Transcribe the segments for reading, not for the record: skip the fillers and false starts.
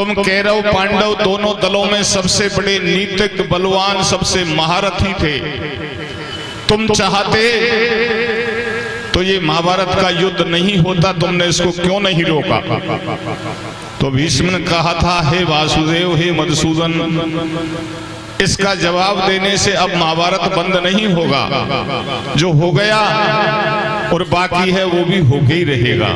तुम कौरव पांडव दोनों दलों में सबसे बड़े नीतिज्ञ बलवान सबसे महारथी थे। तुम चाहते तो ये महाभारत का युद्ध नहीं होता, तुमने इसको क्यों नहीं रोका? तो भीष्म ने कहा था, हे वासुदेव, हे मधुसूदन, इसका जवाब देने से अब महाभारत बंद नहीं होगा। जो हो गया और बाकी है वो भी होके ही रहेगा।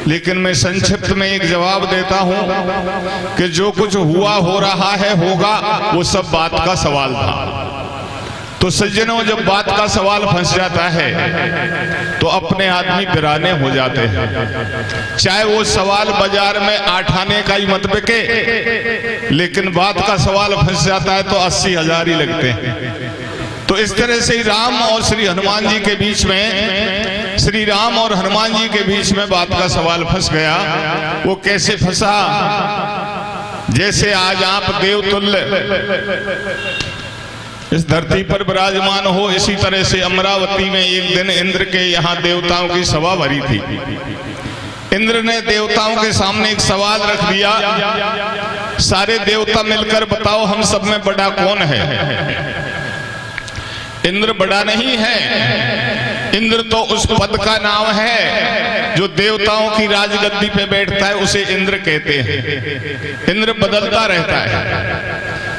लेकिन मैं संक्षिप्त में एक जवाब देता हूं कि जो कुछ हुआ, हो रहा है, होगा, वो सब बात का सवाल था। तो सज्जनों, जब बात का सवाल फंस जाता है तो अपने आदमी पिराने हो जाते हैं। चाहे वो सवाल बाजार में 8 आने का ही मत बिके, लेकिन बात का सवाल फंस जाता है तो 80,000 ही लगते हैं। तो इस तरह से राम और श्री हनुमान जी के बीच में, श्री राम और हनुमान जी के बीच में बात का सवाल फंस गया। वो कैसे फंसा? जैसे आज आप देवतुल्य इस धरती पर विराजमान हो, इसी तरह से अमरावती में एक दिन इंद्र के यहाँ देवताओं की सभा भरी थी। इंद्र ने देवताओं के सामने एक सवाल रख दिया, सारे देवता मिलकर बताओ हम सब में बड़ा कौन है? इंद्र बड़ा नहीं है, इंद्र तो उस पद का नाम है जो देवताओं की राजगद्दी पे बैठता है, उसे इंद्र कहते हैं। इंद्र बदलता रहता है।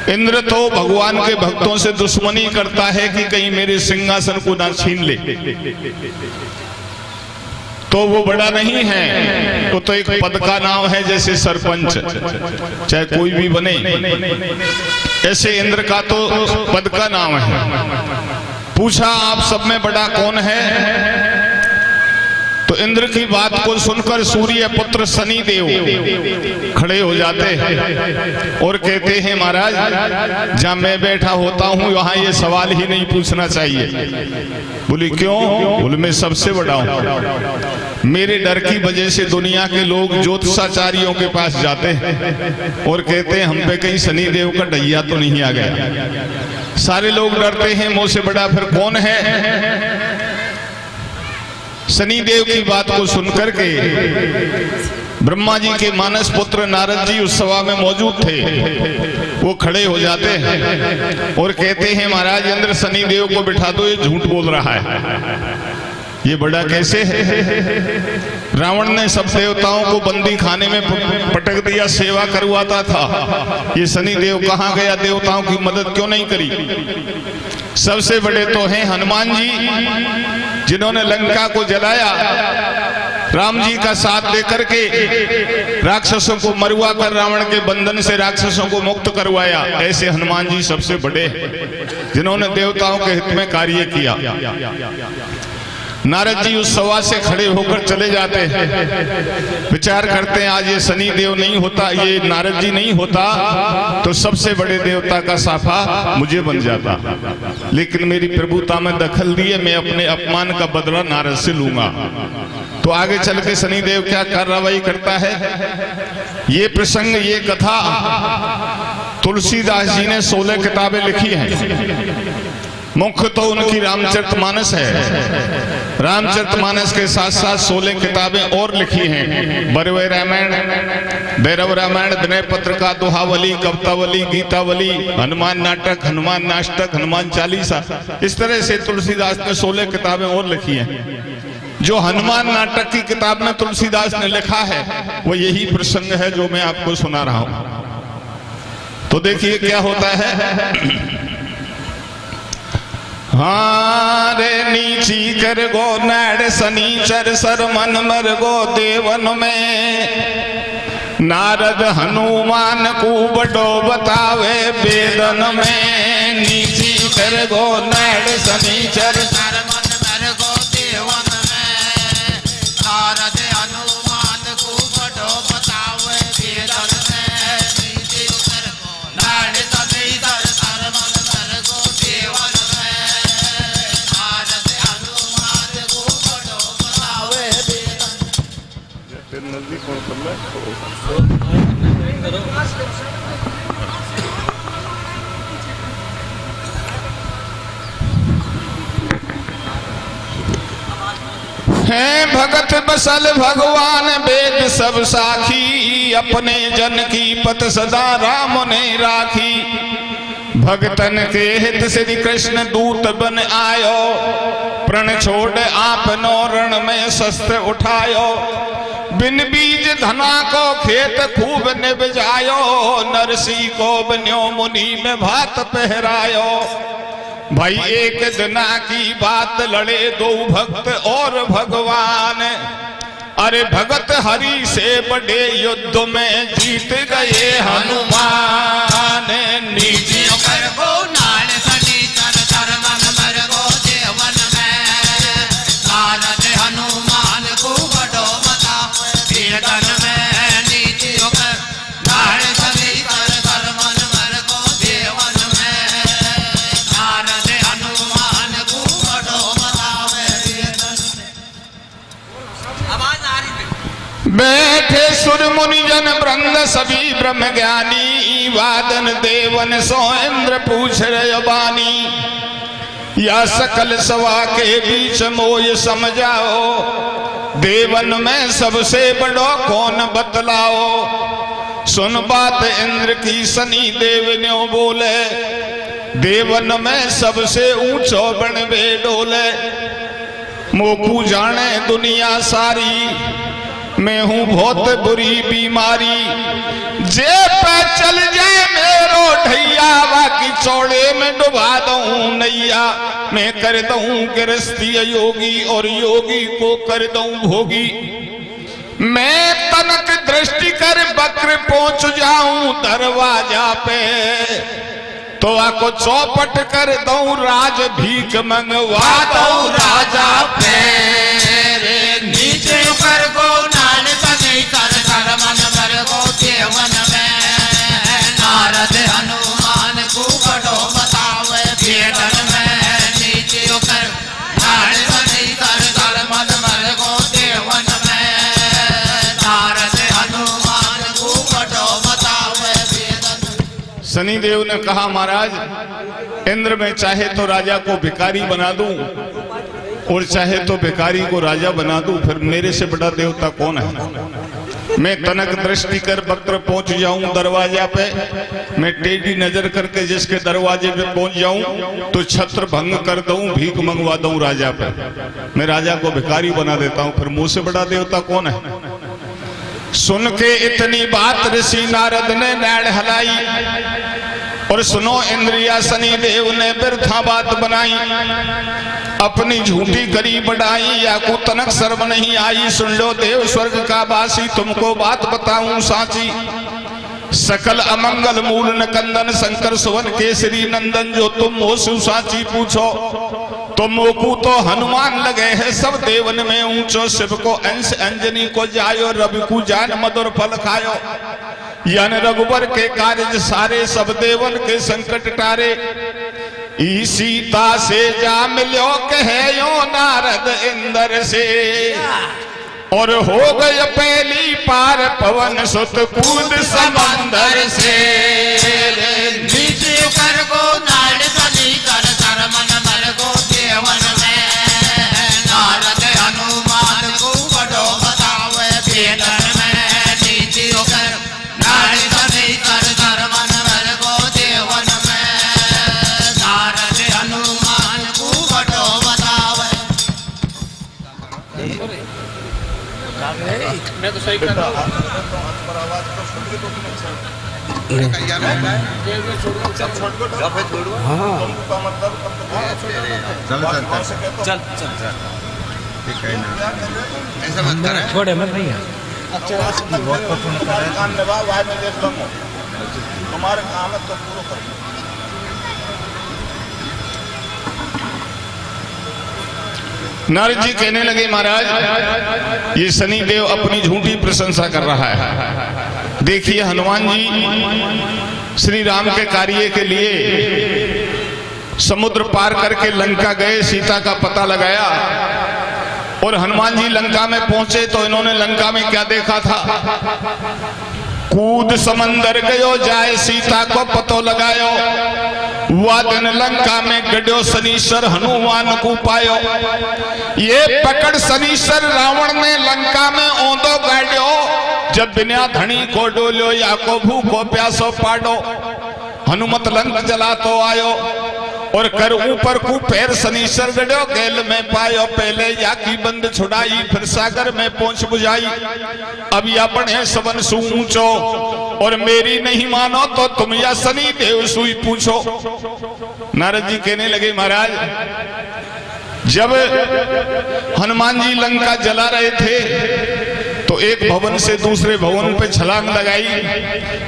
इंद्र तो भगवान के भक्तों से दुश्मनी करता है कि कहीं मेरे सिंहासन को ना छीन ले, तो वो बड़ा नहीं है। वो तो एक पद का नाम है, जैसे सरपंच, चाहे कोई भी बने, ऐसे इंद्र का तो पद का नाम है। पूछा आप सब में बड़ा कौन है? तो इंद्र की बात को सुनकर सूर्य पुत्र शनि देव खड़े हो जाते हैं और कहते हैं, महाराज, जहां मैं बैठा होता हूं वहां ये सवाल ही नहीं पूछना चाहिए। बोली क्यों? बोले मैं सबसे बड़ा हूं। मेरे डर की वजह से दुनिया के लोग ज्योतिषाचार्यों के पास जाते हैं और कहते हैं हम पे कहीं शनि देव का ढैया तो नहीं आ गया। सारे लोग डरते हैं, मुझसे बड़ा फिर कौन है? शनि देव की बात को सुनकर के ब्रह्मा जी के मानस पुत्र नारद जी उस सभा में मौजूद थे। वो खड़े हो जाते हैं और कहते हैं, महाराज, इंद्र शनि देव को बिठा दो, ये झूठ बोल रहा है। ये बड़ा कैसे है? रावण ने सब देवताओं को बंदी खाने में पटक दिया, सेवा करवाता था। ये शनि देव कहाँ गया? देवताओं की मदद क्यों नहीं करी? सबसे बड़े तो हैं हनुमान जी, जिन्होंने लंका को जलाया, राम जी का साथ देकर के राक्षसों को मरवा कर रावण के बंधन से राक्षसों को मुक्त करवाया। ऐसे हनुमान जी सबसे बड़े हैं, जिन्होंने देवताओं के हित में कार्य किया। नारद जी उस सभा से खड़े होकर चले जाते हैं। विचार करते हैं, आज ये शनि देव नहीं होता, ये नारद जी नहीं होता, तो सबसे बड़े देवता का साफा मुझे बन जाता। लेकिन मेरी प्रभुता में दखल दिए, मैं अपने अपमान का बदला नारद से लूंगा। तो आगे चल के शनि देव क्या कार्रवाई करता है? ये प्रसंग, ये कथा तुलसीदास जी ने 16 किताबें लिखी हैं। मुख्य तो उनकी रामचरितमानस है। रामचरितमानस के साथ साथ 16 किताबें और लिखी हैं। बरवे रामायण, भैरव रामायण, विनय पत्रिका, दोहावली, कवितावली, गीतावली, हनुमान नाटक, हनुमान नाष्टक, हनुमान चालीसा। इस तरह से तुलसीदास ने 16 किताबें और लिखी हैं। जो हनुमान नाटक की किताब में तुलसीदास ने लिखा है वो यही प्रसंग है जो मैं आपको सुना रहा हूं। तो देखिए क्या होता है। हाँ रे नीची कर गो नाड़ शनिचर सर मन मर गो देवन में, नारद हनुमान को बड़ो बतावे वेदन में। नीची कर गो नाड़ शनिचर सर मन मर गो देवन में, नारद हनुमान को बड़ो बतावे वेदन में। नीची कर गो नाड़ शनिचर सर मन मर गो देवन में, हैं भगत बसल भगवान वेद सब साखी, अपने जन की पत सदा राम ने राखी। भगतन के हित श्री कृष्ण दूत बन आयो, प्रण छोड़ आपनो रण में शस्त्र उठायो। बिन बीज धना को खेत खूब निबजायो, नरसी को बन्यो मुनि में भात पहरायो। भाई एक दिना की बात लड़े दो भक्त और भगवान, अरे भगत हरि से बड़े युद्ध में जीत गए हनुमान। नीतियों कर गो नाल सनी कर सर मन मर गो देवन में, नारद हनुमान को बड़ो मता कीर्तन में। नीतियों कर नाल सनी कर सर मन मर गो देवन में, नारद हनुमान को बड़ो मता कीर्तन में। आवाज आ रही है। बैठे सुर मुनि जन वृंद सभी ब्रह्म ज्ञानी, वादन देवन सो इंद्र पूछ रहे बानी। या सकल सवा के बीच मोय समझाओ, देवन में सबसे बड़ो कौन बतलाओ। सुन बात इंद्र की सनी देव ने बोले, देवन में सबसे ऊंचो बनवे डोले। मोकू जाने दुनिया सारी, मैं हूँ बहुत बुरी बीमारी। जे पे चल जाए मेरो ढैया, बाकी चौड़े में डुबा दूं नैया। मैं कर दूं गृहस्थी योगी, और योगी को कर दूं भोगी। मैं तनक दृष्टि कर बक्र पहुंच जाऊं दरवाजा पे, तो आको चौपट कर दूं राज भीख मंगवा दूं राजा पे। नीचे कर गो नाल सनी कर सर मन मर गो देवन में, नारद हनुमान को बड़ो बतावे कीर्तन में। नीचे कर नाल सनी कर सर मन मर गो देवन में, नारद हनुमान को बड़ो बतावे कीर्तन में। शनिदेव ने कहा, महाराज इंद्र में चाहे तो राजा को भिखारी बना दूं, और चाहे तो भिखारी को राजा बना दूं, फिर मेरे से बड़ा देवता कौन है। मैं तनक दृष्टि कर वक्र पहुंच जाऊं दरवाजा पे, मैं टेढ़ी नजर करके जिसके दरवाजे पे पहुंच जाऊं तो छत्र भंग कर दूं, भीख मंगवा दूं राजा पे। मैं राजा को भिखारी बना देता हूं, फिर मुंह से बड़ा देवता कौन है। सुन के इतनी बात ऋषि नारद ने नैण हलाई, और सुनो इंद्रिया शनि देव ने व्यर्था बात बनाई। अपनी झूठी करी बढ़ाई, या को तनक शर्म नहीं आई। सुन लो देव स्वर्ग का वासी, तुमको बात बताऊं साची। सकल अमंगल मूल नकंदन, शंकर सुवन केसरी नंदन, जो तुम हो साची पूछो। तो मोकू तो हनुमान लगे है सब देवन में ऊंचो। शिव को अंश अंजनी को जायो, रवि को जान मधुर फल खायो। यान रघुबर के कार्य सारे, सब देवन के संकट टारे। ई सीता से जा मिलो कहे यो नारद इंद्र से, और हो गए पहली पार पवन सुत कूद समंदर से। नीचे कर गो नाड़ सनी कर सर मन मर गो देवन में, नारद हनुमान को बड़ो बतावे कीर्तन में। नीचे कर नाड़ सनी कर सर मन मर गो देवन में, नारद हनुमान को बड़ो बतावे। मैं तो सही कर रहा हूं। ऐसा मत कर, छोड़े मत भैया। अच्छा बहुत पसंद कर रहे हैं, मैं देख लूंगा हमारे काम तो पूरा कर। नारद जी कहने लगे, महाराज ये शनिदेव अपनी झूठी प्रशंसा कर रहा है। देखिए हनुमान जी श्री राम के कार्य के लिए समुद्र पार करके लंका गए, सीता का पता लगाया, और हनुमान जी लंका में पहुंचे तो इन्होंने लंका में क्या देखा था। कूद समंदर गयो जाए सीता को पतो लगायो, वह दिन लंका में गड्यो शनीश्वर हनुमान को पायो। ये पकड़ शनीश्वर रावण ने लंका में ओंदो गाड्यो, जब बिना धनी को डोलो या को भूखो प्यासो पाडो। हनुमत लंक जला तो आयो, और कर ऊपर को पैर शनीश्वर गड्यो गेल में पायो। पहले या की बंद छुड़ाई, फिर सागर में पहुंच बुझाई। अब या बने सबन सु ऊंचो, और मेरी नहीं मानो तो तुम या शनि देव सुई पूछो। नारद जी कहने लगे, महाराज जब हनुमान जी लंका जला रहे थे तो एक भवन से दूसरे भवन पे छलांग लगाई,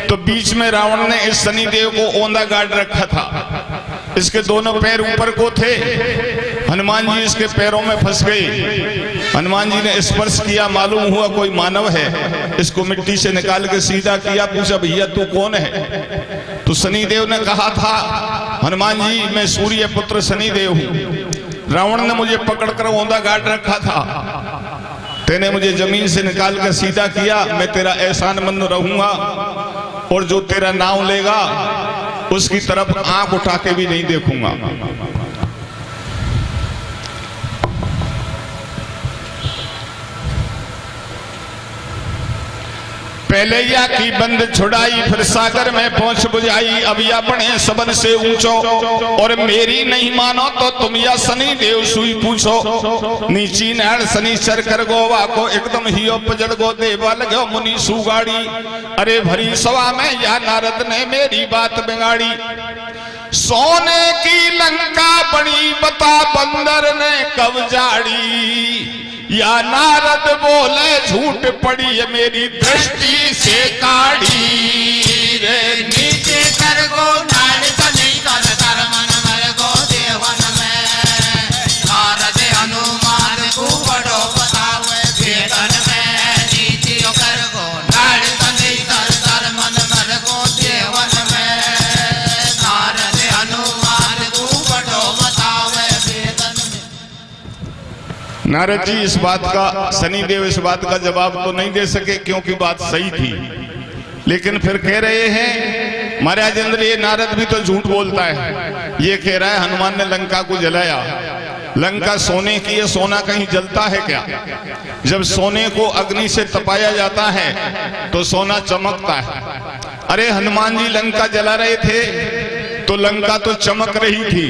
तो बीच में रावण ने इस शनि देव को ओंदा गाड़ रखा था। इसके दोनों पैर ऊपर को थे, हनुमान जी इसके पैरों में फंस गए। हनुमान जी ने स्पर्श किया, मालूम हुआ कोई मानव है। इसको मिट्टी से निकाल के सीधा किया, पूछा भैया तू कौन है? तो शनि देव ने कहा था, हनुमान जी मैं सूर्य पुत्र शनि देव हूँ। रावण ने मुझे पकड़कर ओंदा गाड़ रखा था, तेने मुझे जमीन से निकाल कर सीधा किया। मैं तेरा एहसानमंद रहूंगा, और जो तेरा नाम लेगा उसकी तरफ आंख उठा के भी नहीं देखूंगा। पहले या की बंद छुड़ाई, फिर सागर में पहुंच बुझाई। अब या बने सबन से ऊंचो, और मेरी नहीं मानो तो तुम या शनि देव सुई पूछो। नीची नहर शनिश्चर कर गोवा को, एकदम ही उपजड़ गो देवा लगो मुनि सुगाड़ी। अरे भरी सभा में या नारद ने मेरी बात बिगाड़ी। सोने की लंका बनी बता बंदर ने कब जाड़ी। या नारद बोले झूठ पड़ी है मेरी दृष्टि से काढ़ी। रे नीचे कर गो नाड़ नहीं कर कर मन मर गो देवन में। नारद हनुमान को बड़ो बतावे भेदन में। नीचे कर गो नाड़ नहीं कर कर मन मर गो देवन में। नारद हनुमान को बड़ो बतावे भेदन में। नारद जी इस बात का, शनिदेव इस बात का जवाब तो नहीं दे सके क्योंकि बात सही थी, लेकिन फिर कह रहे हैं महाराज इंद्र ये नारद भी तो झूठ बोलता है। ये कह रहा है हनुमान ने लंका को जलाया। लंका सोने की है, सोना कहीं जलता है क्या? जब सोने को अग्नि से तपाया जाता है तो सोना चमकता है। अरे हनुमान जी लंका जला रहे थे तो लंका तो चमक रही थी,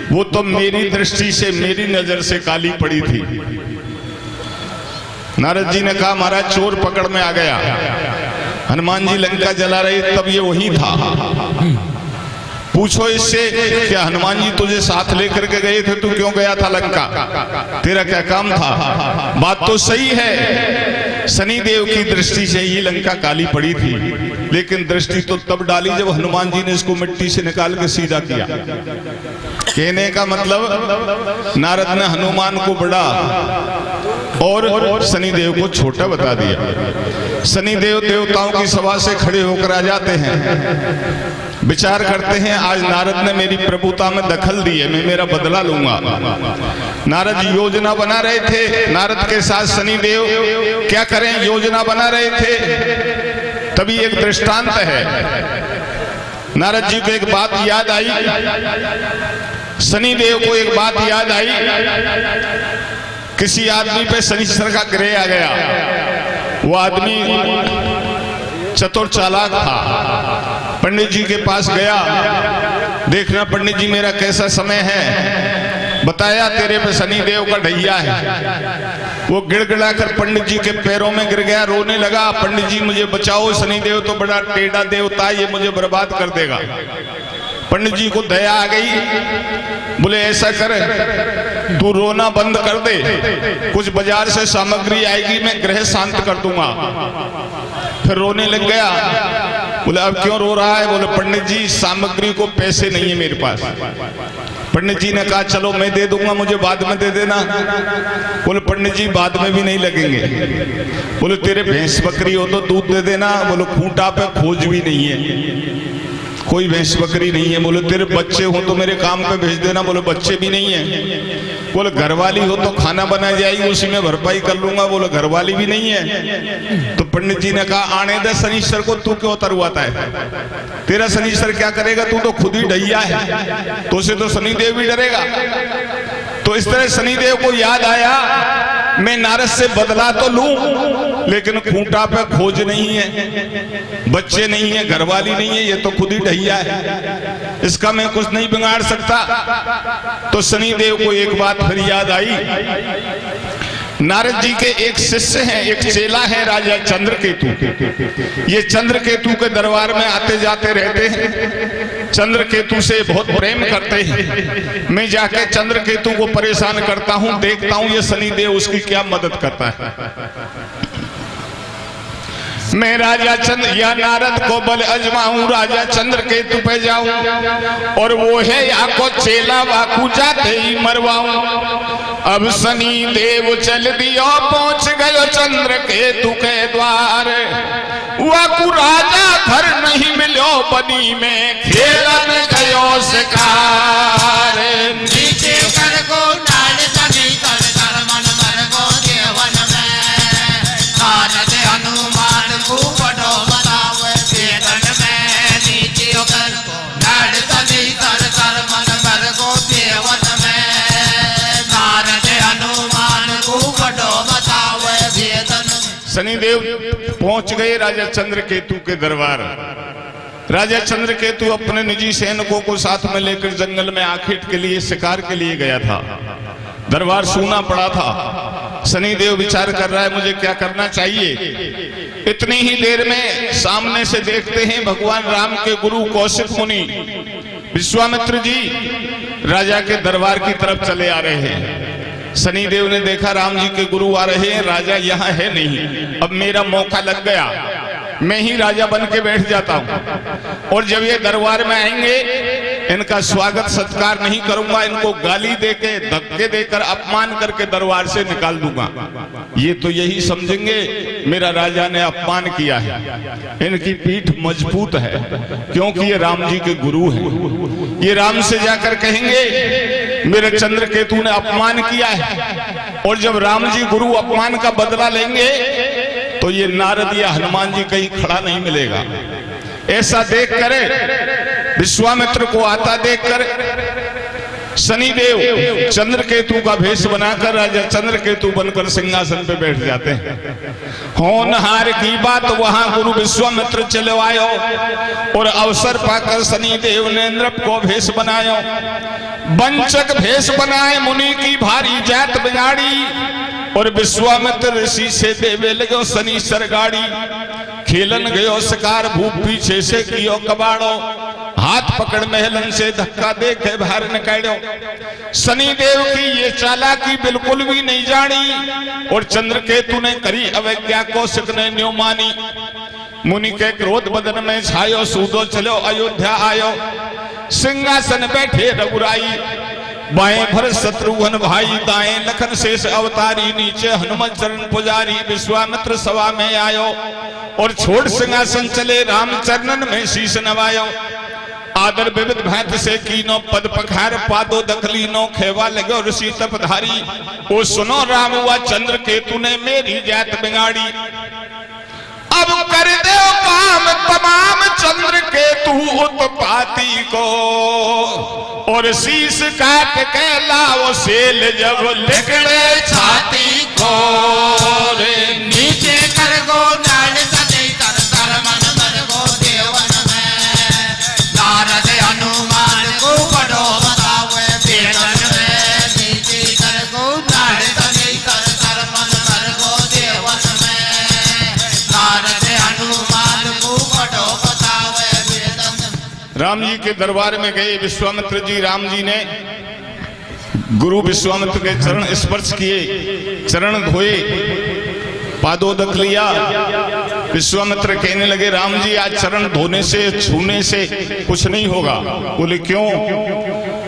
वो तो मेरी दृष्टि से, मेरी नजर से काली पड़ी थी। नारद जी ने कहा महाराज चोर पकड़ में आ गया। हनुमान जी लंका जला रहे तब ये वही था। पूछो इससे क्या हनुमान जी तुझे साथ लेकर के गए थे, तू क्यों गया था लंका, तेरा क्या काम था? बात तो सही है, शनि देव की दृष्टि से ही लंका काली पड़ी थी, लेकिन दृष्टि तो तब डाली जब हनुमान जी ने इसको मिट्टी से निकाल के सीधा किया। कहने का मतलब नारद ने हनुमान को बड़ा और शनि देव को छोटा बता दिया। शनि देव देवताओं की सभा से खड़े होकर आ जाते हैं, विचार करते हैं आज नारद ने मेरी प्रभुता में दखल दी है, मैं मेरा बदला लूंगा। नारद योजना बना रहे थे, नारद के साथ शनि देव क्या करें योजना बना रहे थे। तभी एक दृष्टांत है, नारद जी को एक बात याद आई, शनि देव को एक बात याद आई। किसी आदमी पे शनिश्चर का ग्रह आ गया। वो आदमी चतुर चालाक था। पंडित जी के पास गया, देखना पंडित जी मेरा कैसा समय है। बताया तेरे पे शनि देव का ढैया है। वो गिड़गिड़ा कर पंडित जी के पैरों में गिर गया, रोने लगा, पंडित जी मुझे बचाओ, शनि देव तो बड़ा टेढ़ा देवता है, ये मुझे बर्बाद कर देगा। पंडित जी को दया आ गई, बोले ऐसा कर तू रोना बंद कर दे, कुछ बाजार से सामग्री आएगी मैं ग्रह शांत कर दूंगा। फिर रोने लग गया, बोले अब क्यों रो रहा है? बोले पंडित जी सामग्री को पैसे नहीं है मेरे पास। पंडित जी ने कहा चलो मैं दे दूंगा, मुझे बाद में दे देना। बोले पंडित जी बाद में भी नहीं लगेंगे। बोले तेरे भैंस बकरी हो तो दूध दे देना। बोले खूंटा पे खोज भी नहीं है। कोई भैंस बकरी नहीं है। बोले तेरे बच्चे हो तो मेरे काम पे भेज देना। बोले बच्चे भी नहीं है। बोले घरवाली हो तो खाना बना जाएगी, उसी में भरपाई कर लूंगा। बोले घरवाली भी नहीं है। तो पंडित जी ने कहा आने दे शनिश्चर को, तू क्यों उतरवाता है? तेरा शनिश्चर क्या करेगा? तू तो खुद ही ढैया है, तो उसे तो शनिदेव भी डरेगा। तो इस तरह शनिदेव को याद आया मैं नारद से बदला तो लूं, लेकिन खूंटा पे खोज नहीं है, बच्चे नहीं है, घरवाली नहीं है, ये तो खुद ही ढैया है, इसका मैं कुछ नहीं बिगाड़ सकता। तो शनिदेव को एक बात फिर याद आई। नारद जी के एक शिष्य हैं, एक चेला है राजा चंद्रकेतु। ये चंद्रकेतु के दरबार में आते जाते रहते हैं, चंद्रकेतु से बहुत प्रेम करते हैं। मैं जाके चंद्रकेतु को परेशान करता हूं, देखता हूं ये शनिदेव उसकी क्या मदद करता है। मैं राजा चंद्र या नारद को बल अजमाऊं, राजा चंद्रकेतु पे जाऊं, और वो है या को चेला वाकू जाते ही मरवाऊं। अब शनि देव चल दियो, पहुंच गयो चंद्रकेतु के द्वार। वाकू राजा घर नहीं मिलो, बनी में खेलन गयो शिकार। नीचे कर को डाल सनी कर कर मन मर गो देवन में। नारद हनुमान को बड़ो बतावे वेदन में। नीचे कर को डाल सनी कर कर मन मर गो देवन में। नारद हनुमान को बड़ो बतावे वेदन में। शनिदेव पहुंच गए राजा चंद्रकेतु के दरबार। राजा चंद्रकेतु अपने निजी सैनिकों को साथ में लेकर जंगल में आखेट के लिए, शिकार के लिए गया था। दरबार सूना पड़ा था। शनिदेव विचार कर रहा है मुझे क्या करना चाहिए। इतनी ही देर में सामने से देखते हैं भगवान राम के गुरु कौशिक मुनि विश्वामित्र जी राजा के दरबार की तरफ चले आ रहे हैं। शनिदेव ने देखा राम जी के गुरु आ रहे हैं, राजा यहाँ है नहीं, अब मेरा मौका लग गया, मैं ही राजा बन के बैठ जाता हूं। और जब ये दरबार में आएंगे इनका स्वागत सत्कार नहीं करूंगा, इनको गाली देके धक्के देकर अपमान करके दरबार से निकाल दूंगा। ये तो यही समझेंगे मेरा राजा ने अपमान किया है, इनकी पीठ मजबूत है क्योंकि ये राम जी के गुरु हैं। ये राम से जाकर कहेंगे मेरे चंद्रकेतु ने अपमान किया है, और जब राम जी गुरु अपमान का बदला लेंगे तो ये नारद या हनुमान जी कहीं खड़ा नहीं मिलेगा। ऐसा देख कर विश्वामित्र को आता देखकर शनिदेव चंद्रकेतु का भेष बनाकर राजा चंद्रकेतु बनकर सिंहासन पे बैठ जाते हैं। होनहार की बात वहां गुरु विश्वामित्र चले आयो, और अवसर पाकर शनिदेव ने नृप को भेष बनायो। वंचक भेष बनाए मुनि की भारी जात बिगाड़ी, और विश्वामित्र ऋषि से देवे लगो शनिश्चर गाड़ी। खेलन गयो शिकार भूप पीछे से कियो कबाड़ो, हाथ पकड़ महलन से धक्का दे के बाहर निकालो। शनिदेव की ये चालाकी बिल्कुल भी नहीं जानी, और चंद्रकेतु ने करी अवज्ञा, कौशिक ने न्यो मानी। मुनि के क्रोध बदन में छायो, सूदो चलो अयोध्या आयो। सिंहासन बैठे रघुराई, बाएं भर शत्रुघ्न भाई, दाएं लखन शेष अवतारी, नीचे हनुमत चरण पुजारी। विश्वामित्र सभा में आयो, और छोड़ सिंहासन चले राम चरणन में शीश नवायो। आदर विविध भैंत से कीनो, पद पखार पादो दखलीनो, खेवा लगो ऋषि तपधारी। ओ सुनो राम हुआ चंद्रकेतु ने मेरी जात बिगाड़ी। अब कर दो काम तमाम चंद्रकेतु उत्पाती को, और शीश काट के लाओ सेल जब लिखड़े छाती को। नीचे कर गो डाल सनी कर कर मन मर गो देवन में। नारद हनुमान को बड़ो बतावे वेदन में। नीचे कर गो डाल सनी कर कर मन मर गो देवन में। नारद हनुमान को बड़ो बतावे वेदन में। राम जी के दरबार में गए विश्वामित्र जी। राम जी ने गुरु विश्वामित्र के चरण स्पर्श किए, चरण धोए, पादोदक लिया। विश्वामित्र कहने लगे राम जी आज चरण धोने से छूने से कुछ नहीं होगा। बोले क्यों?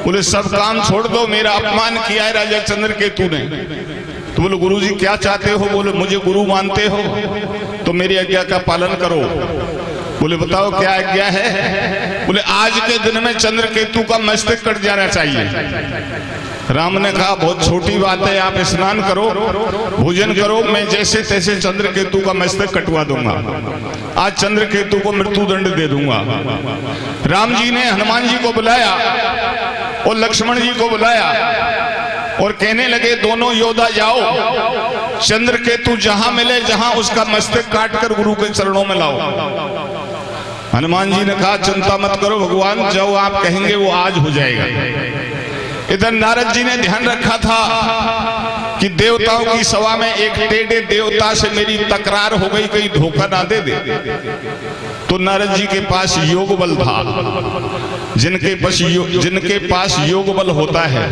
बोले सब काम छोड़ दो, मेरा अपमान किया है राजा चंद्रकेतु ने। तो बोले गुरु जी क्या चाहते हो? बोले मुझे गुरु मानते हो तो मेरी आज्ञा का पालन करो। बोले बताओ क्या आज्ञा है? बोले आज के दिन में चंद्र केतु का मस्तक कट जाना चाहिए। राम ने कहा बहुत छोटी बात है, आप स्नान करो, भोजन करो, मैं जैसे तैसे चंद्र केतु का मस्तक कटवा दूंगा, आज चंद्र केतु को मृत्यु दंड दे दूंगा। राम जी ने हनुमान जी को बुलाया और लक्ष्मण जी को बुलाया और कहने लगे दोनों योद्धा जाओ, चंद्र केतु जहां मिले जहां उसका मस्तक काटकर गुरु के चरणों में लाओ। हनुमान जी ने कहा चिंता मत करो भगवान, जो आप कहेंगे वो आज हो जाएगा। इधर नारद जी ने ध्यान रखा था कि देवताओं की सभा में एक टेढ़े देवता से मेरी तकरार हो गई, कहीं धोखा ना दे दे। तो नारद जी के पास योग बल था। जिनके पास योग बल होता है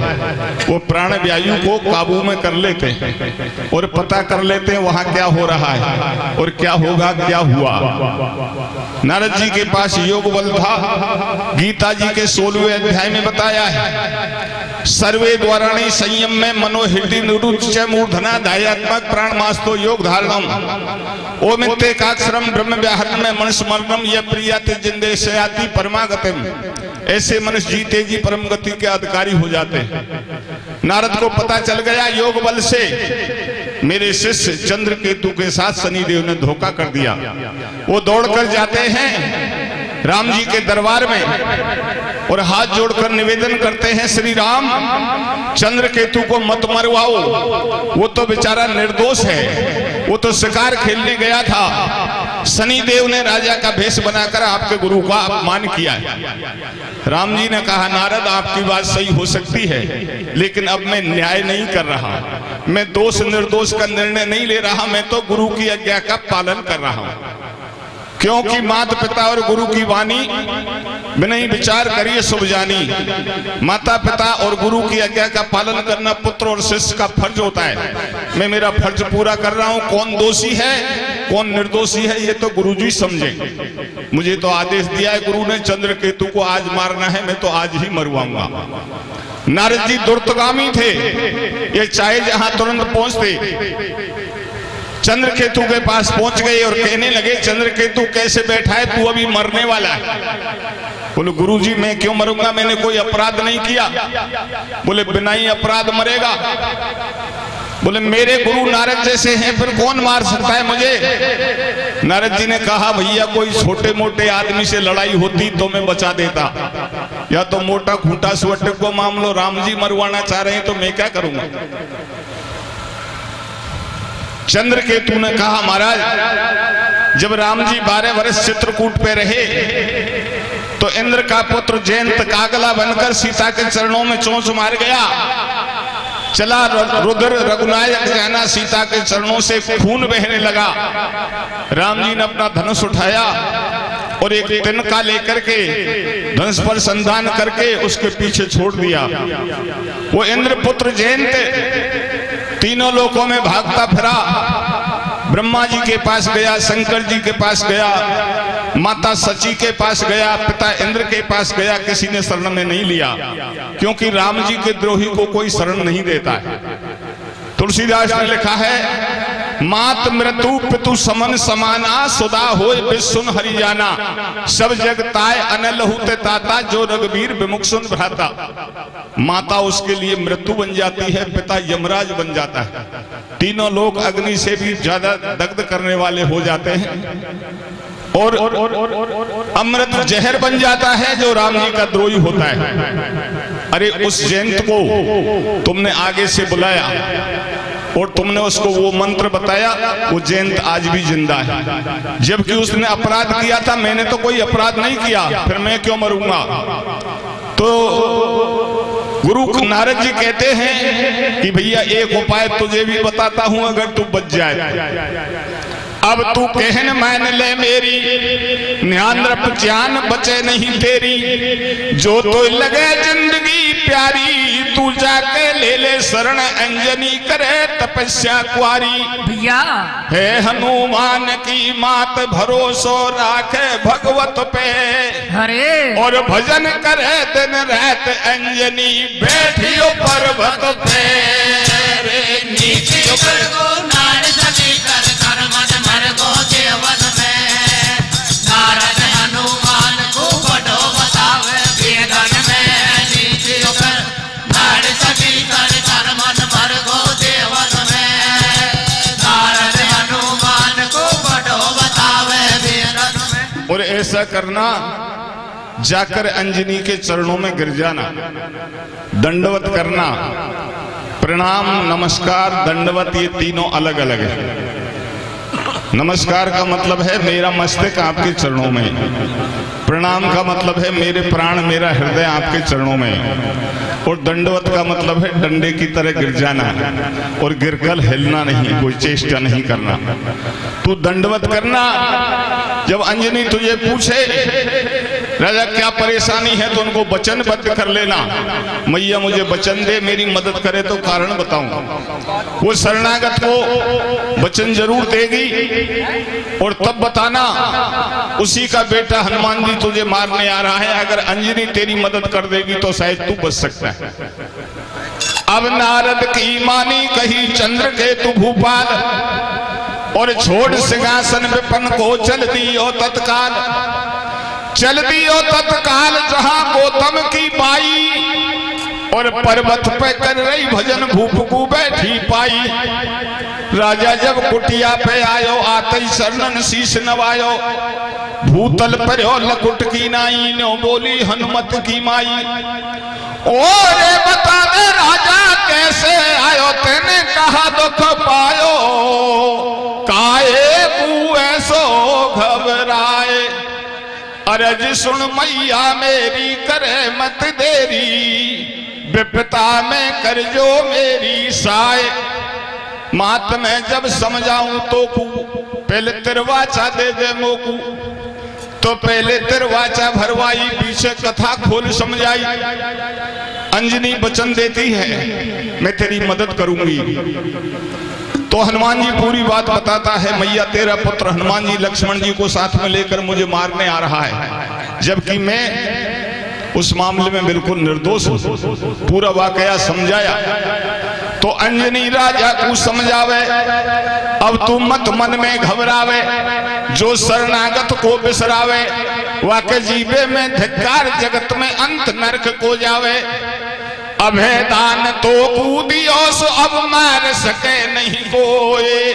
वो प्राण वायु को काबू में कर लेते हैं और पता कर लेते हैं वहां क्या हो रहा है और क्या होगा, क्या हुआ। नारद जी के पास योग बल था। गीता जी के 16वें अध्याय में बताया है, सर्वे द्वाराणि संयम में मनोहृदय निरुच्च मूर्धना धायात्मक प्राणमास्तो योग धारणम ओमिते काक्षरम ब्रह्म व्याहरण में मनुष्य मरणम यह प्रियते जिंदे सयाति परमागतिम। ऐसे मनुष्य जीते जी परम गति के अधिकारी हो जाते हैं। नारद को पता चल गया योग बल से मेरे शिष्य चंद्र केतु के साथ शनिदेव ने धोखा कर दिया। वो दौड़कर जाते हैं राम जी के दरबार में और हाथ जोड़कर निवेदन करते हैं, श्री राम चंद्र केतु को मत मरवाओ, वो तो बेचारा निर्दोष है, वो तो शिकार खेलने गया था, शनिदेव ने राजा का भेष बनाकर आपके गुरु का अपमान किया है। राम जी ने कहा नारद आपकी बात सही हो सकती है, लेकिन अब मैं न्याय नहीं कर रहा, मैं दोष निर्दोष का निर्णय नहीं ले रहा, मैं तो गुरु की आज्ञा का पालन कर रहा हूं। क्योंकि माता पिता और गुरु की वाणी बिना ही विचार करिए शुभ जानी। माता पिता और गुरु की आज्ञा का पालन करना पुत्र और शिष्य का फर्ज होता है। मैं मेरा फर्ज पूरा कर रहा हूं। कौन दोषी है कौन निर्दोषी है ये तो गुरु जी समझे। मुझे तो आदेश दिया है गुरु ने चंद्र केतु को आज मारना है, मैं तो आज ही मरवाऊंगा। नारद जी दुर्तगामी थे, ये चाहे जहां तुरंत पहुंचते। चंद्र केतु के पास पहुंच गए और कहने लगे चंद्र केतु कैसे बैठा है, तू अभी मरने वाला है। बोले गुरुजी मैं क्यों मरूंगा, मैंने कोई अपराध नहीं किया। बोले बिना ही अपराध मरेगा। बोले मेरे गुरु नारद जैसे हैं, फिर कौन मार सकता है मुझे। नारद जी ने कहा भैया कोई छोटे मोटे आदमी से लड़ाई होती तो मैं बचा देता, या तो मोटा खूंटा सुअट्टे को मामलो राम जी मरवाना चाह रहे हैं तो मैं क्या करूंगा। चंद्र केतु ने कहा महाराज जब राम जी 12 वर्ष चित्रकूट पे रहे तो इंद्र का पुत्र जयंत कागला बनकर सीता के चरणों में चोंच मार गया। चला रुद्र रघुनायक कहना सीता के चरणों से खून बहने लगा। राम जी ने अपना धनुष उठाया और एक तिनका लेकर के धनुष पर संधान करके उसके पीछे छोड़ दिया। वो इंद्र पुत्र जयंत तीनों लोकों में भागता फिरा। ब्रह्मा जी के पास गया, शंकर जी के पास गया, माता सची के पास गया, पिता इंद्र के पास गया, किसी ने शरण में नहीं लिया, क्योंकि राम जी के द्रोही को कोई शरण नहीं देता है। तुलसीदास ने लिखा है मात मृत्यु पितु समन समाना सुदा होय बिसुन हरिजाना सब जग ताय अनल हुते ताता जो रघुवीर विमुख सुन भ्राता। माता उसके लिए मृत्यु बन जाती है, पिता यमराज बन जाता है, तीनों लोग अग्नि से भी ज्यादा दग्ध करने वाले हो जाते हैं और अमृत जहर बन जाता है जो राम जी का द्रोही होता है। अरे उस जयंत को तुमने आगे से बुलाया और तुमने उसको वो मंत्र बताया, वो जयंत आज भी जिंदा है, जबकि उसने अपराध किया था। मैंने तो कोई अपराध नहीं किया, फिर मैं क्यों मरूंगा। तो गुरु नारद जी कहते हैं कि भैया एक उपाय तुझे भी बताता हूं, अगर तू बच जाए। अब तू कहन मान ले मेरी न्यान्द्र जान बचे नहीं तेरी, जो तो लगे जिंदगी प्यारी तू जाके ले ले शरण अंजनी करे तपस्या कुआरी। भैया है हनुमान की मात भरोसो राखे भगवत पे, हरे और भजन करे दिन रात अंजनी बैठियो पर्वत पे। नीचे ऊपर को नारद जी कर मन मर को देवन में नारद ऐसा करना, जाकर अंजनी के चरणों में गिर जाना, दंडवत करना। प्रणाम, नमस्कार, दंडवत ये तीनों अलग अलग है। नमस्कार का मतलब है मेरा मस्तक आपके चरणों में, प्रणाम का मतलब है मेरे प्राण, मेरा हृदय आपके चरणों में, और दंडवत का मतलब है डंडे की तरह गिर जाना और गिरकर हिलना नहीं, कोई चेष्टा नहीं करना। तू दंडवत करना। जब अंजनी तुझे पूछे राजा क्या परेशानी है, तो उनको वचनबद्ध कर लेना। मैया मुझे वचन दे, मेरी मदद करे तो कारण बताऊं। वो शरणागत को वचन जरूर देगी और तब बताना उसी का बेटा हनुमान जी तुझे मारने आ रहा है। अगर अंजनी तेरी मदद कर देगी तो शायद तू बच सकता है। अब नारद की मानी कही चंद्र के तू भूपाल, और छोड़ सिंहासन विपन को चल दियो तत्काल। चल दियो तत्काल जहां गौतम की बाई, और पर्वत पे कर रही भजन भूप को बैठी पाई। राजा जब कुटिया पे आयो, आते ही शरणन शीश नवायो। भूतल पर लकुट की नाई, नो बोली हनुमत की माई। और बता दे राजा कैसे आयो, तेने कहा दुख पायो। काहे तू ऐसो घबराए, अरज सुन मैया मेरी करे मत देरी। विपता में कर जो मेरी साय, मात में जब समझाऊं तो कू, पहले तिरवाचा दे दे मोकू। तो पहले तिरवाचा भरवाई, पीछे कथा खोल समझाई। अंजनी वचन देती है मैं तेरी मदद करूंगी। तो हनुमान जी पूरी बात बताता है, मैया तेरा पुत्र हनुमान जी लक्ष्मण जी को साथ में लेकर मुझे मारने आ रहा है, जबकि मैं उस मामले में बिल्कुल निर्दोष हूं। पूरा वाकया समझाया तो अंजनी राजा को समझावे, अब तू मत मन में घबरावे। जो शरणागत को बिसरावे, वाके जीवे में धिक्कार, जगत में अंत नरक को जावे। अभय दान तो कूदियो सो अब मार सके नहीं कोई,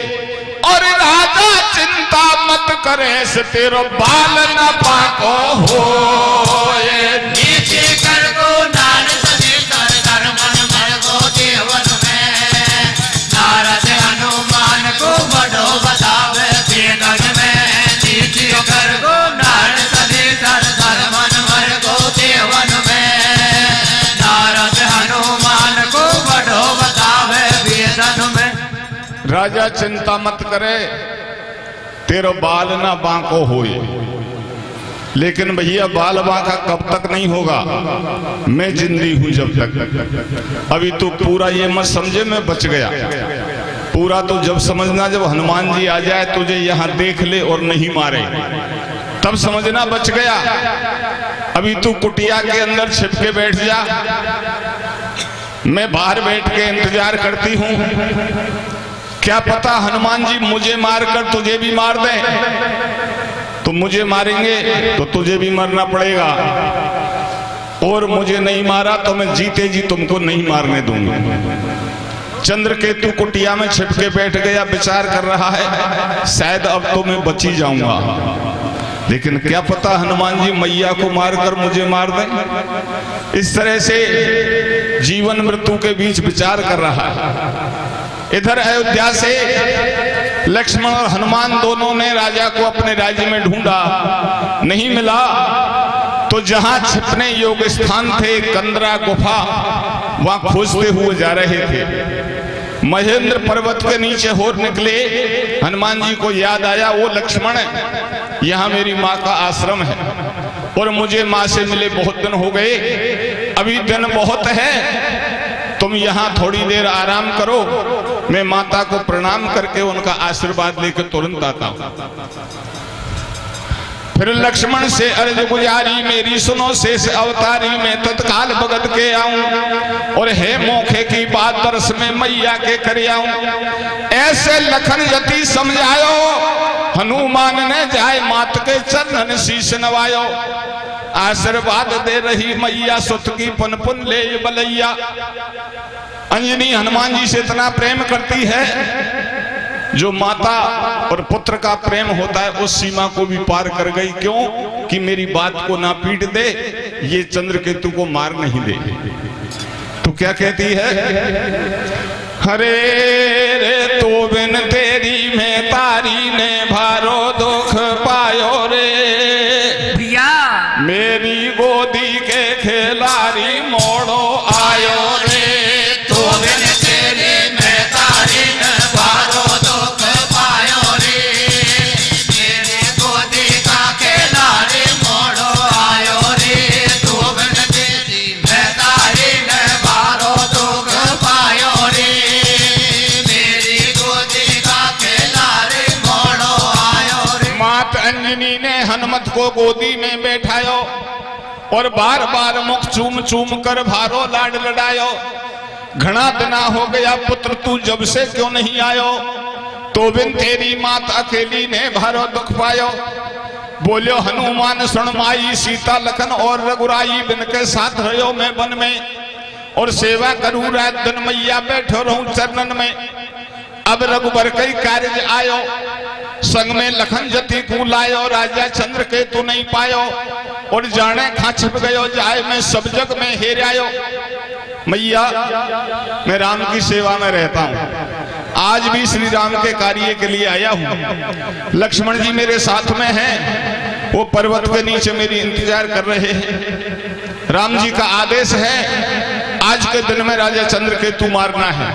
और राजा चिंता मत करे से तेरो बाल न पाको होए। नीचे कर को नार सने कर कर मन मर को देवन में। नारद हनुमान को बड़ो बतावे वेदन में। नीचे कर को नार सने कर कर मन मर को देवन में। नारद हनुमान को बड़ो बतावे वेदन में। राजा चिंता मत करे, तेरो बाल ना बांको होए। लेकिन भैया बाल बांका कब तक नहीं होगा, मैं जिंदी हूं जब तक। अभी तो पूरा ये मत समझे मैं बच गया, पूरा तो जब समझना जब हनुमान जी आ जाए तुझे यहां देख ले और नहीं मारे, तब समझना बच गया। अभी तू कुटिया के अंदर छिप के बैठ जा, मैं बाहर बैठ के इंतजार करती हूं। क्या पता हनुमान जी मुझे मारकर तुझे भी मार दें। तो मुझे मारेंगे तो तुझे भी मरना पड़ेगा, और मुझे नहीं मारा तो मैं जीते जी तुमको नहीं मारने दूंगा। चंद्रकेतु कुटिया में छिप के बैठ गया, विचार कर रहा है शायद अब तो मैं बच ही जाऊंगा। लेकिन क्या पता हनुमान जी मैया को मारकर मुझे मार दें। इस तरह से जीवन मृत्यु के बीच विचार कर रहा है। इधर अयोध्या से लक्ष्मण और हनुमान दोनों ने राजा को अपने राज्य में ढूंढा, नहीं मिला। तो जहां छिपने योग्य स्थान थे, कंदरा गुफा, वहां खोजते हुए जा रहे थे। महेंद्र पर्वत के नीचे होर निकले। हनुमान जी को याद आया, वो लक्ष्मण यहाँ मेरी माँ का आश्रम है और मुझे माँ से मिले बहुत दिन हो गए, अभी दिन बहुत है, तुम यहाँ थोड़ी देर आराम करो, मैं माता को प्रणाम करके उनका आशीर्वाद लेकर तुरंत आता हूँ। फिर लक्ष्मण से अर्ज गुजारी, मेरी सुनो शेष अवतारी, मैं तत्काल भगत के आऊं, और हे मौके की बात दरस में मैया के कर आऊं। ऐसे लखन यति समझायो, हनुमान ने जाए मात के चरणन शीश नवायो। आशीर्वाद दे रही मैया सुत की पुन पुन ले बलैया। अंजनी हनुमान जी से इतना प्रेम करती है जो माता और पुत्र का प्रेम होता है उस सीमा को भी पार कर गई। क्यों? कि मेरी बात को ना पीट दे, ये चंद्रकेतु को मार नहीं दे। तो क्या कहती है? हरे रे तो बिन तेरी में तारी ने भारो दुख पायो रे, मेरी गोदी के खिलाड़ी मोड़ो आयो रे। तो बिन तेरी में तारी ने भारो दुख पायो रे, मेरी गोदी का खिलाड़ी मोड़ो आयो रे। तो बिन तेरी में तारी ने भारो दुख पायो रे, मेरी गोदी का खिलाड़ी मोड़ो आयो रे। मात अंजनी ने हनुमत को गोदी में बैठायो और बार बार मुख चूम चूम कर भारो लाड लड़ायो। घना दिना हो गया पुत्र तू जब से क्यों नहीं आयो, तो बिन तेरी मात अकेली ने भारो दुख पायो। बोलो हनुमान सुन माई, सीता लखन और रघुराई बिन के साथ रहो मैं वन में, और सेवा करूं रात दिन मैया बैठो रहूं चरणन में। अब रघुबर कई कार्य आयो, संग में लखन जति को लायो, राजा चंद्रकेतु नहीं पायो, और जाने खा छिप गयो जाए मैं सब जग में हेरायो। मैया मैं राम की सेवा में रहता हूँ, आज भी श्री राम के कार्य के लिए आया हूँ। लक्ष्मण जी मेरे साथ में हैं, वो पर्वत के नीचे मेरी इंतजार कर रहे हैं। राम जी का आदेश है आज के दिन में राजा चंद्रकेतु मारना है।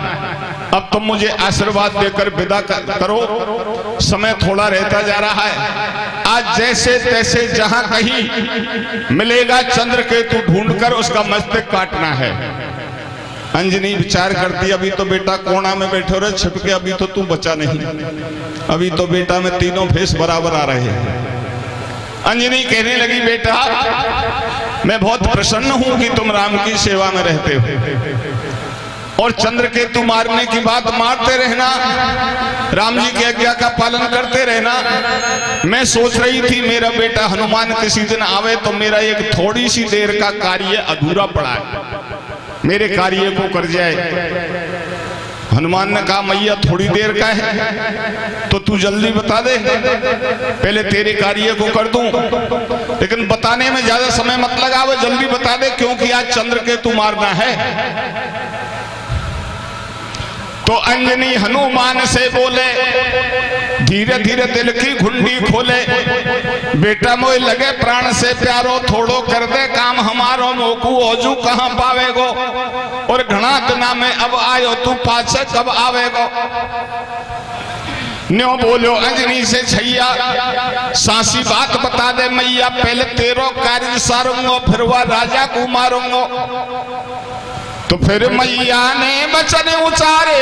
अब तुम मुझे आशीर्वाद देकर विदा करो, समय थोड़ा रहता जा रहा है। आज जैसे तैसे जहां कहीं मिलेगा चंद्रकेतु ढूंढकर उसका मस्तक काटना है। अंजनी विचार करती, अभी तो बेटा कोना में बैठे रहे छिपके, अभी तो तू बचा नहीं, अभी तो बेटा में तीनों भेष बराबर आ रहे हैं। अंजनी कहने लगी, बेटा मैं बहुत प्रसन्न हूं कि तुम राम की सेवा में रहते हो, और चंद्रकेतु मारने की बात मारते रहना, राम जी की आज्ञा का पालन करते रहना। मैं सोच रही थी मेरा बेटा हनुमान किसी दिन आवे तो मेरा एक थोड़ी सी देर का कार्य अधूरा पड़ा है, मेरे कार्य को कर जाए। हनुमान ने कहा, मैया थोड़ी देर का है तो तू जल्दी बता दे, पहले तेरे कार्य को कर दूं, लेकिन बताने में ज्यादा समय मत लगावे, जल्दी बता दे, क्योंकि आज चंद्रकेतु मारना है। तो अंजनी हनुमान से बोले, धीरे धीरे दिल की घुंडी खोले, बेटा मोय लगे प्राण से प्यारो, थोड़ो कर दे काम हमारो, मोकू ओजू कहां पावेगो, और घना दिना में अब आयो तू पाछे कब आवेगो। न्यो बोलो अंजनी से छैया, सासी बात बता दे मैया, पहले तेरो कार्य सारूंगा फिर वह राजा को मारूंगा। तो फिर मैया ने वचन उचारे,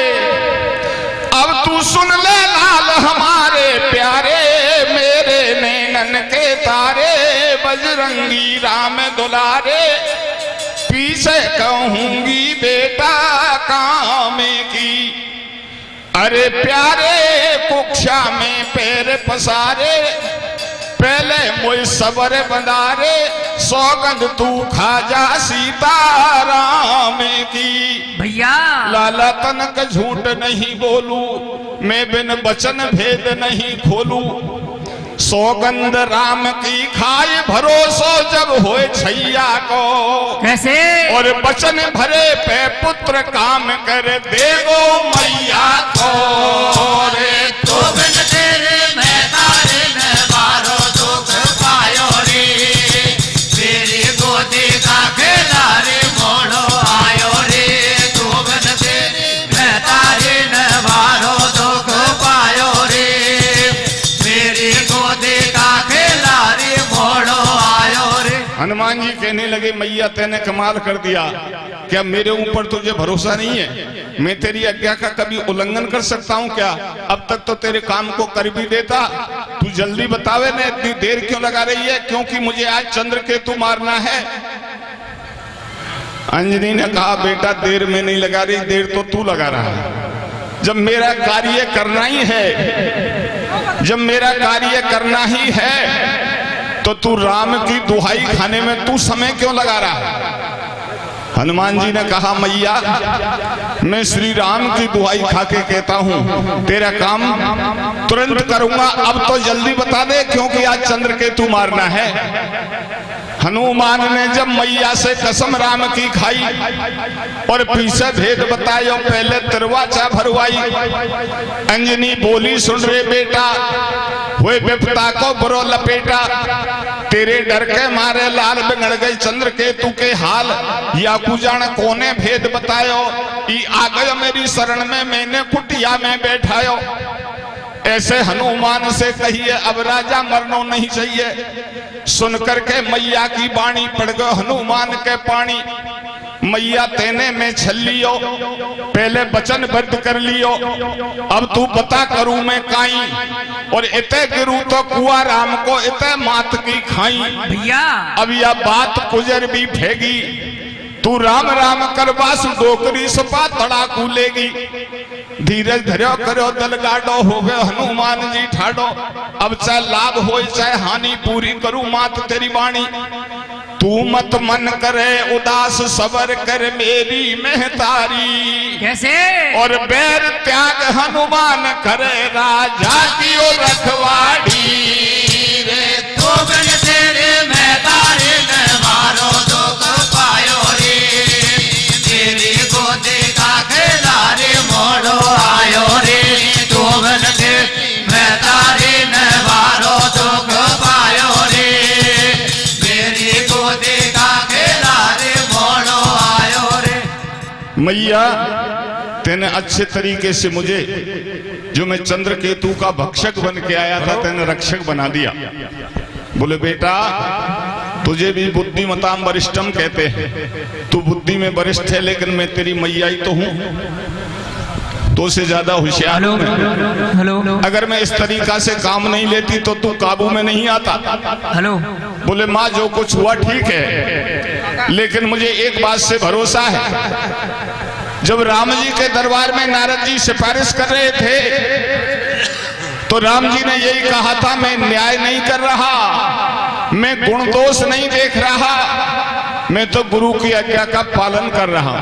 अब तू सुन ले लाल हमारे प्यारे, मेरे नैनन के तारे, बजरंगी राम दुलारे, पीछे कहूंगी बेटा काम की, अरे प्यारे कुक्षा में पैर पसारे, पहले मुझ सबर बंदारे, सौगंध तू खाजा सीताराम की। भैया लाला तनक झूठ नहीं बोलू, मैं बिन बचन भेद नहीं खोलू, सौगंध राम की खाए भरोसो जब होए छैया को, कैसे और बचन भरे पे पुत्र काम कर देगो मैया को रे। तो बिन तेरे मैं तारे न बारो दुख पायो रे, तेरी गोदी का खिलाड़ी मोड़ो आयो रे। तो बिन तेरे मैं तारे न बारो दुख पायो रे, मेरी गोदी का खिलाड़ी मोड़ो आयो रे। हनुमान जी कहने लगे, मैया तेने कमाल कर दिया, क्या मेरे ऊपर तुझे भरोसा नहीं है? मैं तेरी आज्ञा का कभी उल्लंघन कर सकता हूं क्या? अब तक तो तेरे काम को कर भी देता, तू जल्दी बतावे ना, इतनी देर क्यों लगा रही है? क्योंकि मुझे आज चंद्रकेतु मारना है। अंजनी ने कहा, बेटा देर में नहीं लगा रही, देर तो तू लगा रहा है। जब मेरा कार्य करना ही है, जब मेरा कार्य करना ही है, तो तू राम की दुहाई खाने में तू समय क्यों लगा रहा है? हनुमान जी ने कहा मैया मैं श्री राम की दुहाई खा के कहता हूं तेरा काम तुरंत करूंगा, अब तो जल्दी बता दे क्योंकि आज चंद्रकेतु मारना है। हनुमान ने जब मैया से कसम राम की खाई और पीछे भेद बतायो, पहले तिरवाचा भरवाई। अंजनी बोली सुन रे बेटा, हुए विपता को बुरो लपेटा, तेरे डर के मारे लाल बिगड़ गई चंद्रकेतु के हाल। या कुजान कोने भेद बतायो, ई आ गयो मेरी शरण में, मैंने कुटिया में बैठायो। ऐसे हनुमान से कहिए अब राजा मरनो नहीं चाहिए। सुनकर के मैया की वाणी पड़ गयो हनुमान के पानी। मैया तेने में छल लियो, पहले वचन बद्ध कर लियो, अब तू बता करूं मैं काई। और इते गिरू तो कुआ राम को इते मात की खाई। भैया अब यह बात गुजर भी फेगी, तू राम राम करवास डोकरी सपा तड़ाकू लेगी। धीरज धरो करो दल गाडो, हो गए हनुमान जी ठाडो। अब चाहे लाभ हो चाहे हानि पूरी करूं मात तेरी वाणी। तू मत मन करे उदास सबर कर मेरी महतारी। कैसे? और बैर त्याग हनुमान करे राजा की ओ रखवाड़ी। रे तो बिन तेरे महतारी ने मारो दुख पायो रे, तेरी गोदी का खेला रे मोड़ो आयो रे। तो बिन तेरे महतारी ने मारो दुख पायो रे, मेरी गोदी का खेला रे मोड़ो आयो रे। मैया तेने अच्छे तरीके से मुझे, जो मैं चंद्रकेतु का भक्षक बन के आया था, तेने रक्षक बना दिया। बोले बेटा तुझे भी बुद्धिमताम वरिष्ठम कहते हैं, तू बुद्धि में वरिष्ठ है, लेकिन मैं तेरी मैया ही तो हूं, तो से ज्यादा होशियार हूं मैं। हेलो अगर मैं इस तरीका से काम नहीं लेती तो तू काबू में नहीं आता। हेलो। बोले माँ जो कुछ हुआ ठीक है, लेकिन मुझे एक बात से भरोसा है। जब राम जी के दरबार में नारद जी सिफारिश कर रहे थे तो राम जी ने यही कहा था, मैं न्याय नहीं कर रहा, मैं गुण दोष नहीं देख रहा, मैं तो गुरु की आज्ञा का पालन कर रहा।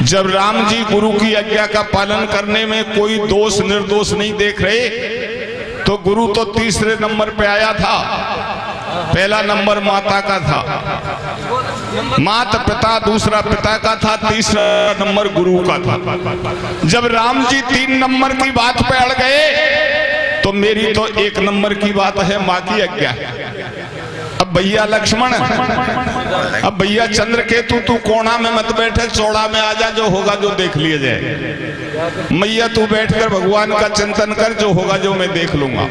जब राम जी गुरु की आज्ञा का पालन करने में कोई दोष निर्दोष नहीं देख रहे, तो गुरु तो तीसरे नंबर पे आया था। पहला नंबर माता का था, माता पिता दूसरा पिता का था, तीसरा नंबर गुरु का था। जब राम जी 3 नंबर की बात पे अड़ गए तो मेरी तो 1 नंबर की बात है, माँ की आज्ञा। अब भैया लक्ष्मण, अब भैया चंद्रकेतु तू कोना में मत बैठे, चौड़ा में आजा, जो होगा जो देख लिया जाए। मैया तू बैठकर भगवान का चिंतन कर, जो होगा जो मैं देख लूंगा।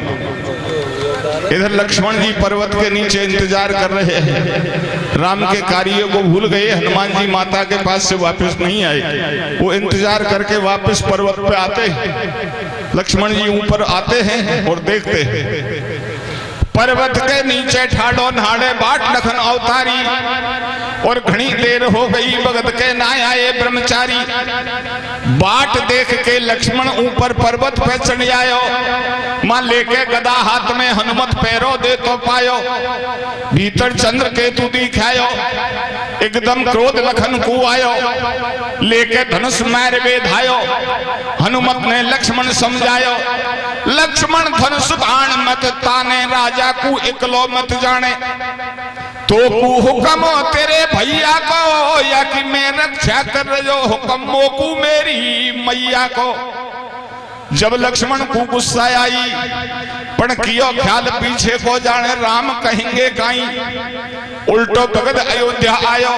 इधर लक्ष्मण जी पर्वत के नीचे इंतजार कर रहे हैं, राम के कार्य को भूल गए। हनुमान जी माता के पास से वापस नहीं आए, वो इंतजार करके वापस पर्वत पे आते हैं। लक्ष्मण जी ऊपर आते हैं और देखते हैं पर्वत के नीचे ठाडो नाड़े बाट लखन अवतारी, और घनी देर हो गई भगत के ना आए ब्रह्मचारी। बाट देख के लक्ष्मण ऊपर पर्वत पे चढ़ आयो, मां लेके गदा हाथ में हनुमत पैरो दे तो पायो। भीतर चंद्रकेतु दिखायो, एकदम क्रोध लखन को आयो, लेके धनुष मार बेधायो। हनुमत ने लक्ष्मण समझायो, लक्ष्मण धनुष बाण मत ताने, राजा को इकलो मत जाने। तो कु हुक्म तेरे भैया को, या कि मैं रक्षा कर रहे हो हुक्म मोकू मेरी मैया को। जब लक्ष्मण को गुस्सा आई, पण कियो ख्याल पीछे को जाने, राम कहेंगे काई। उल्टो भगत अयोध्या आयो,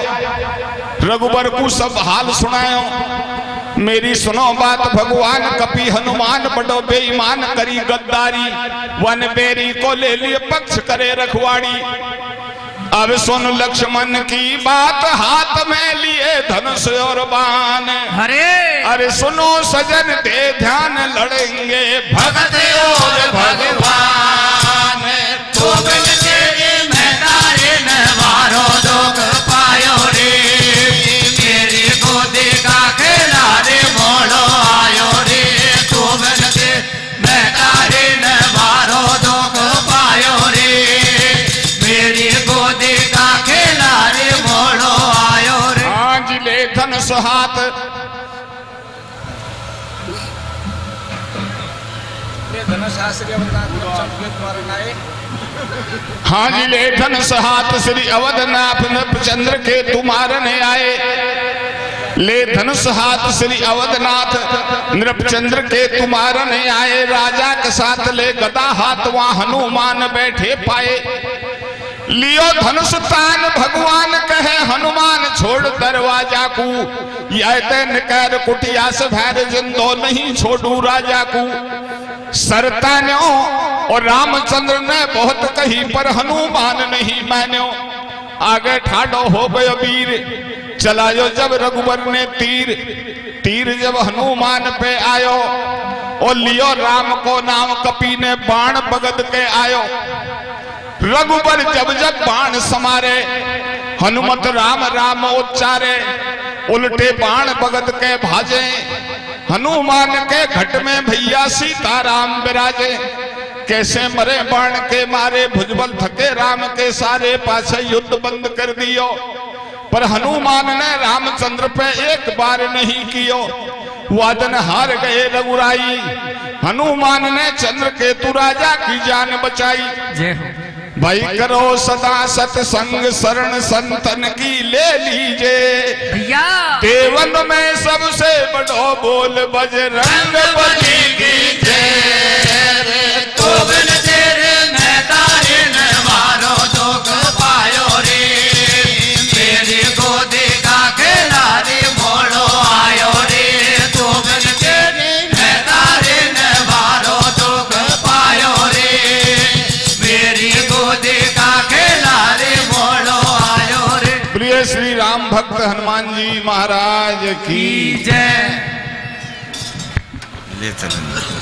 रघुबर को सब हाल सुनायो। मेरी सुनो बात भगवान कपि हनुमान, बड़ो बेईमान करी गद्दारी। वन बेरी को ले लिए पक्ष करे रखवाड़ी। अब सुन लक्ष्मण की बात, हाथ में लिए धनुष और बाण। अरे सुनो सजन दे ध्यान, लड़ेंगे भगत और भगवान। तो बिन तेरे महतारी ने मारो दुख पायो रे, मेरी गोदी का खेला रे मोड़ो आयो रे। तो बिन तेरे महतारी ने मारो दुख पायो रे, मेरी गोदी का खेला रे मोड़ो आयो रे। हाथ। हाँ जी, ले धनुष हाथ श्री अवधनाथ नृपचंद्र के तुम्हारने आए। ले धनुष हाथ श्री अवधनाथ नृपचंद्र के तुम्हारने आए। राजा के साथ ले गदा हाथ वहां हनुमान बैठे पाए। लियो धनुष तान भगवान कहे हनुमान छोड़ दरवाजा को। यह तेन कर कुटिया से भैर जिंदो नहीं छोड़ू राजा को। सरतान्यो और रामचंद्र ने बहुत कही पर हनुमान नहीं मान्यो। आगे ठाडो हो गयो वीर, चलायो जब रघुवर ने तीर। तीर जब हनुमान पे आयो और लियो राम को नाम, कपी ने बाण बगद के आयो। रघुवर जब जब बाण समारे, हनुमत राम राम उच्चारे। उल्टे बाण बगद के भाजे, हनुमान के घट में भैया सीताराम विराजे। कैसे मरे बाण के मारे, भुजबल थके राम के सारे। पाछे युद्ध बंद कर दियो, पर हनुमान ने रामचंद्र पे एक बार नहीं कियो। वादन हार गए रघुराई, हनुमान ने चंद्र केतु राजा की जान बचाई। जय हो। भाई करो सदा सत्संग, शरण संतन की ले लीजे। भैया देवन में सबसे बड़ो बोल बजरंग बली की जय। तो बिन तेरे मैं तारे न मारो दुख पायो रे। मेरी गोदी का खेला रे मोड़ो आयो रे। तो बिन तेरे मैं तारे न मारो दुख पायो रे। मेरी गोदी का खेला रे मोड़ो आयो रे। प्रिय श्री राम भक्त हनुमान जी महाराज की जय। ले चल।